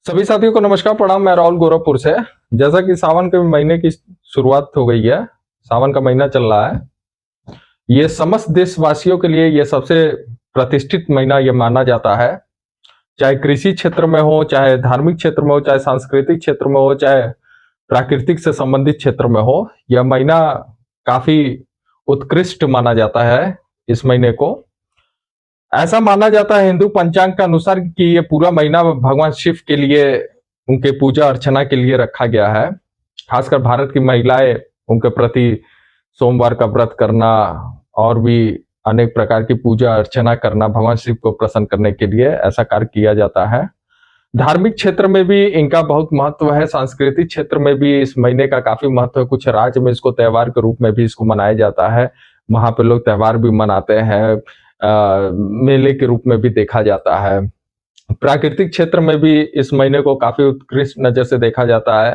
सभी साथियों को नमस्कार प्रणाम। मैं राहुल गोरखपुर से। जैसा कि सावन के महीने की शुरुआत हो गई है, सावन का महीना चल रहा है। ये समस्त देशवासियों के लिए ये सबसे प्रतिष्ठित महीना ये माना जाता है। चाहे कृषि क्षेत्र में हो, चाहे धार्मिक क्षेत्र में हो, चाहे सांस्कृतिक क्षेत्र में हो, चाहे प्राकृतिक से संबंधित क्षेत्र में हो, यह महीना काफी उत्कृष्ट माना जाता है। इस महीने को ऐसा माना जाता है हिंदू पंचांग के अनुसार कि ये पूरा महीना भगवान शिव के लिए, उनके पूजा अर्चना के लिए रखा गया है। खासकर भारत की महिलाएं उनके प्रति सोमवार का व्रत करना और भी अनेक प्रकार की पूजा अर्चना करना, भगवान शिव को प्रसन्न करने के लिए ऐसा कार्य किया जाता है। धार्मिक क्षेत्र में भी इनका बहुत महत्व है। सांस्कृतिक क्षेत्र में भी इस महीने का काफी महत्व है। कुछ राज्य में इसको त्योहार के रूप में भी इसको मनाया जाता है। वहां पे लोग त्योहार भी मनाते हैं, मेले के रूप में भी देखा जाता है। प्राकृतिक क्षेत्र में भी इस महीने को काफी उत्कृष्ट नजर से देखा जाता है,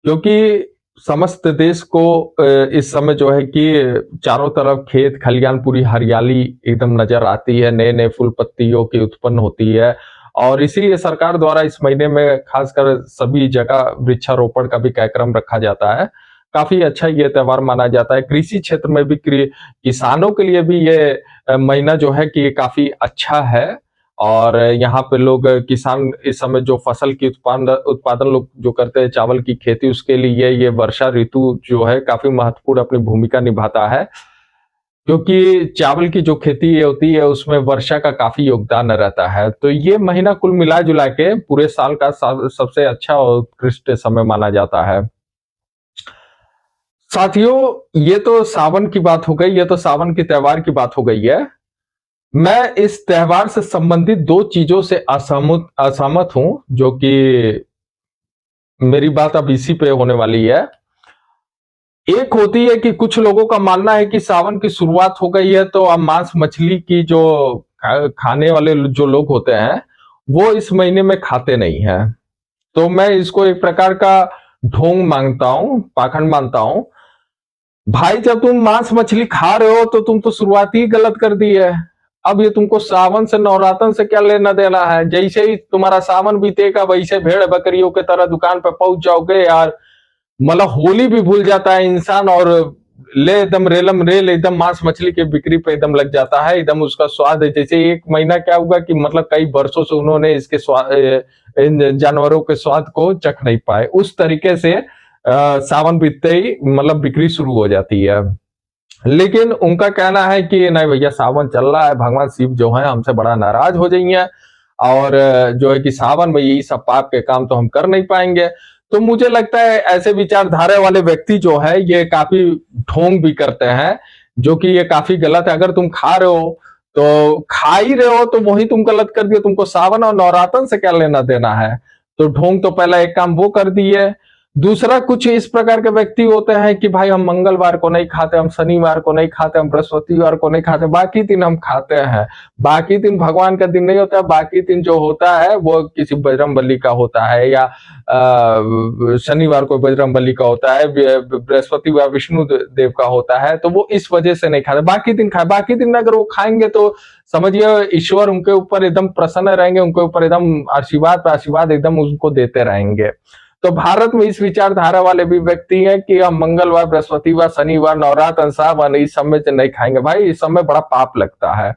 क्योंकि समस्त देश को इस समय जो है कि चारों तरफ खेत खलियान, पूरी हरियाली एकदम नजर आती है, नए नए फूल पत्तियों की उत्पन्न होती है। और इसीलिए सरकार द्वारा इस महीने में खासकर सभी जगह वृक्षारोपण का भी कार्यक्रम रखा जाता है। काफी अच्छा ये त्योहार माना जाता है। कृषि क्षेत्र में भी किसानों के लिए भी ये महीना जो है कि काफी अच्छा है। और यहाँ पे लोग किसान इस समय जो फसल की उत्पादन लोग जो करते हैं, चावल की खेती, उसके लिए ये वर्षा ऋतु जो है काफी महत्वपूर्ण अपनी भूमिका निभाता है, क्योंकि चावल की जो खेती होती है उसमें वर्षा का काफी योगदान रहता है। तो ये महीना कुल मिला जुला के पूरे साल का सबसे अच्छा और उत्कृष्ट समय माना जाता है। साथियों, ये तो सावन की बात हो गई, ये तो सावन के त्योहार की बात हो गई है। मैं इस त्योहार से संबंधित दो चीजों से असहमत हूं, जो कि मेरी बात अब इसी पे होने वाली है। एक होती है कि कुछ लोगों का मानना है कि सावन की शुरुआत हो गई है तो अब मांस मछली की जो खाने वाले जो लोग होते हैं वो इस महीने में खाते नहीं हैं। तो मैं इसको एक प्रकार का ढोंग मांगता हूं, पाखंड मानता हूं। भाई, जब तुम मांस मछली खा रहे हो तो तुम तो शुरुआत ही गलत कर दी है। अब ये तुमको सावन से नवरातन से क्या लेना देना है? जैसे ही तुम्हारा सावन बीतेगा वैसे भेड़ बकरियों की तरह दुकान पर पहुंच जाओगे यार। मतलब होली भी भूल जाता है इंसान और ले एकदम रेलम रेल एकदम मांस मछली के बिक्री पे एकदम लग जाता है। एकदम उसका स्वाद है, जैसे एक महीना क्या हुआ कि मतलब कई वर्षों से उन्होंने इसके स्वाद, इन जानवरों के स्वाद को चख नहीं पाए। उस तरीके से सावन बीतते ही मतलब बिक्री शुरू हो जाती है। लेकिन उनका कहना है कि नहीं भैया, सावन चल रहा है, भगवान शिव जो है हमसे बड़ा नाराज हो जाइए और जो है कि सावन में यही सब पाप के काम तो हम कर नहीं पाएंगे। तो मुझे लगता है ऐसे विचारधारा वाले व्यक्ति जो है ये काफी ढोंग भी करते हैं, जो कि ये काफी गलत है। अगर तुम खा रहे हो तो खा ही रहे हो, तो वही तुम गलत कर दिए। तुमको सावन और नवरातन से क्या लेना देना है? तो ढोंग तो पहला एक काम वो कर दिए। दूसरा, कुछ इस प्रकार के व्यक्ति होते हैं कि भाई हम मंगलवार को नहीं खाते, हम शनिवार को नहीं खाते, हम बृहस्पतिवार को नहीं खाते, बाकी दिन हम खाते हैं। बाकी दिन भगवान का दिन नहीं होता। बाकी दिन जो होता है वो किसी बजरंगबली का होता है, या शनिवार को बजरंगबली का होता है, बृहस्पतिवार विष्णु देव का होता है। तो वो इस वजह से नहीं खाते, बाकी दिन खाए। बाकी दिन अगर वो खाएंगे तो समझिए ईश्वर उनके ऊपर एकदम प्रसन्न रहेंगे, उनके ऊपर एकदम आशीर्वाद पे आशीर्वाद एकदम उनको देते रहेंगे। तो भारत में इस विचारधारा वाले भी व्यक्ति हैं कि हम मंगलवार, बृहस्पतिवार, शनिवार, नवरात्र, सावन इस समय से नहीं खाएंगे। भाई, इस समय बड़ा पाप लगता है,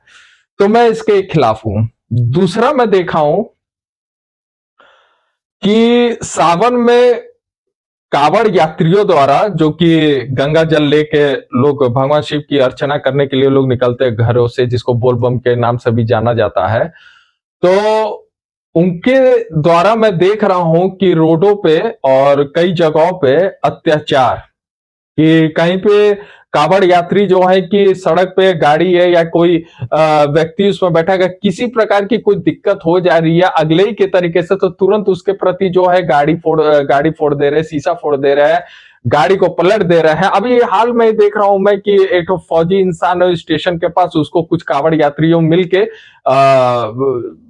तो मैं इसके खिलाफ हूं। दूसरा, मैं देखा हूं कि सावन में कावड़ यात्रियों द्वारा, जो कि गंगा जल लेके लोग भगवान शिव की अर्चना करने के लिए लोग निकलते हैं घरों से, जिसको बोलबम के नाम से भी जाना जाता है, तो उनके द्वारा मैं देख रहा हूं कि रोडों पे और कई जगहों पे अत्याचार, कि कहीं पे कावड़ यात्री जो है कि सड़क पे गाड़ी है या कोई व्यक्ति उसमें बैठा है, किसी प्रकार की कोई दिक्कत हो जा रही है अगले ही के तरीके से, तो तुरंत उसके प्रति जो है गाड़ी फोड़ दे रहे, शीशा फोड़ दे रहे हैं, गाड़ी को पलट दे रहे हैं। अभी हाल में देख रहा हूं मैं कि एक फौजी इंसान है स्टेशन के पास, उसको कुछ कावड़ यात्रियों मिलके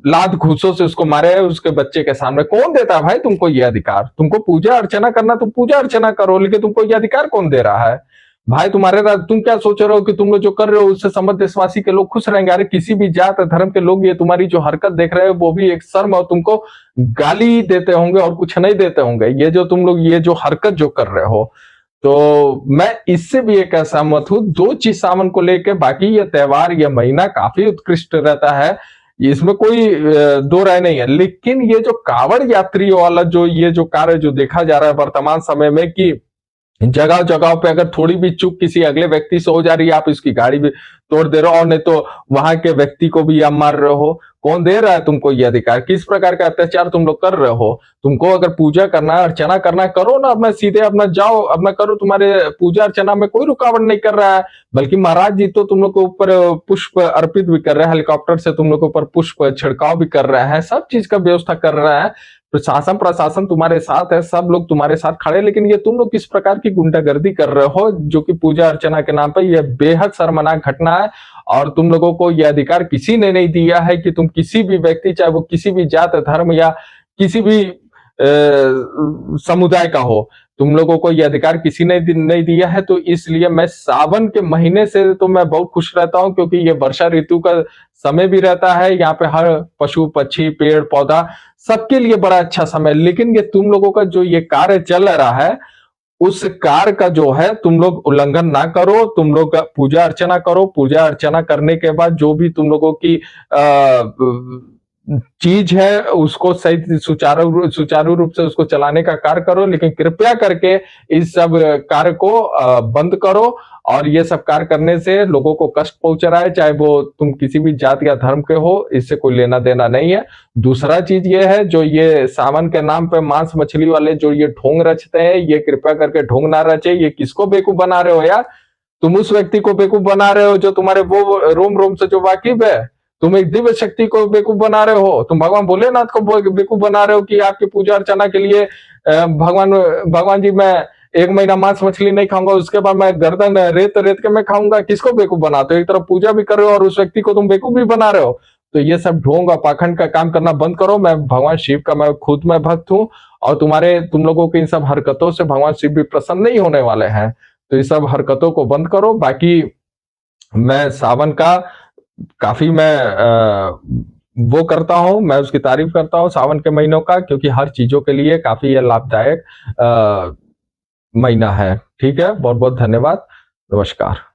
लात घूसों से उसको मारे है उसके बच्चे के सामने। कौन देता है भाई तुमको ये अधिकार? तुमको पूजा अर्चना करना तो पूजा अर्चना करो, लेकिन तुमको ये अधिकार कौन दे रहा है? भाई तुम क्या सोच रहे हो कि तुम लोग जो कर रहे हो उससे समस्त देशवासी के लोग खुश रहेंगे? अरे किसी भी जात धर्म के लोग ये तुम्हारी जो हरकत देख रहे हैं वो भी एक शर्म और तुमको गाली देते होंगे और कुछ नहीं देते होंगे। ये जो तुम लोग ये जो हरकत जो कर रहे हो, तो मैं इससे भी एक असहमत हूं। दो चीज सावन को लेके, बाकी ये त्योहार ये महीना काफी उत्कृष्ट रहता है, इसमें कोई दो राय नहीं है। लेकिन ये जो कांवड़ यात्रियों वाला जो ये जो कार्य जो देखा जा रहा है वर्तमान समय में, कि जगह जगह पे अगर थोड़ी भी चूक किसी अगले व्यक्ति से हो जा रही है, आप इसकी गाड़ी भी तोड़ दे रहे हो, और नहीं तो वहां के व्यक्ति को भी आप मार रहे हो। कौन दे रहा है तुमको ये अधिकार? किस प्रकार का अत्याचार तुम लोग कर रहे हो? तुमको अगर पूजा करना है, अर्चना करना है, करो ना, अपना सीधे अपना जाओ, अपना करो। तुम्हारे पूजा अर्चना में कोई रुकावट नहीं कर रहा है। बल्कि महाराज जी तो तुम लोग के ऊपर पुष्प अर्पित भी कर रहे हैं, हेलीकॉप्टर से तुम लोग के ऊपर पुष्प छिड़काव भी कर रहे हैं, सब चीज का व्यवस्था कर रहा है। प्रशासन प्रशासन तुम्हारे साथ है, सब लोग तुम्हारे साथ खड़े। लेकिन ये तुम लोग किस प्रकार की गुंडागर्दी कर रहे हो, जो कि पूजा अर्चना के नाम पर यह बेहद शर्मनाक घटना है। और तुम लोगों को यह अधिकार किसी ने नहीं दिया है कि तुम किसी भी व्यक्ति, चाहे वो किसी भी जात धर्म या किसी भी समुदाय का हो, तुम लोगों को यह अधिकार किसी ने नहीं दिया है। तो इसलिए मैं सावन के महीने से तो मैं बहुत खुश रहता हूं, क्योंकि ये वर्षा ऋतु का समय भी रहता है। यहाँ पे हर पशु पक्षी पेड़ पौधा सबके लिए बड़ा अच्छा समय। लेकिन ये तुम लोगों का जो ये कार्य चल रहा है, उस कार्य का जो है तुम लोग उल्लंघन ना करो। तुम लोग पूजा अर्चना करो, पूजा अर्चना करने के बाद जो भी तुम लोगों की चीज है उसको सही सुचारू रूप से उसको चलाने का कार्य करो। लेकिन कृपया करके इस सब कार्य को बंद करो। और ये सब कार्य करने से लोगों को कष्ट पहुंच रहा है, चाहे वो तुम किसी भी जाति या धर्म के हो, इससे कोई लेना देना नहीं है। दूसरा चीज ये है, जो ये सावन के नाम पे मांस मछली वाले जो ये ढोंग रचते हैं, ये कृपया करके ढोंग ना रचे। ये किसको बेवकूफ बना रहे हो यार? तुम उस व्यक्ति को बेवकूफ बना रहे हो जो तुम्हारे वो रोम रोम से जो वाकिफ है। तुम एक दिव्य शक्ति को बेवकूफ बना रहे हो। तुम भगवान भोलेनाथ को बेवकूफ बना रहे हो कि आपकी पूजा अर्चना के लिए भगवान भगवान जी मैं 1 महीना मांस मछली नहीं खाऊंगा, उसके बाद मैं गर्दन रेत रेत के मैं खाऊंगा। किसको बेवकूफ बनाते हो? एक तरफ पूजा भी कर रहे हो और उस व्यक्ति को तुम बेवकूफ भी बना रहे हो। तो ये सब ढोंग और पाखंड का काम करना बंद करो। मैं भगवान शिव का मैं खुद मैं भक्त हूँ, और तुम लोगों की इन सब हरकतों से भगवान शिव भी प्रसन्न नहीं होने वाले हैं। तो इस सब हरकतों को बंद करो। बाकी मैं सावन का काफी मैं वो करता हूं, मैं उसकी तारीफ करता हूं सावन के महीनों का, क्योंकि हर चीजों के लिए काफी यह लाभदायक महीना है। ठीक है, बहुत बहुत धन्यवाद, नमस्कार।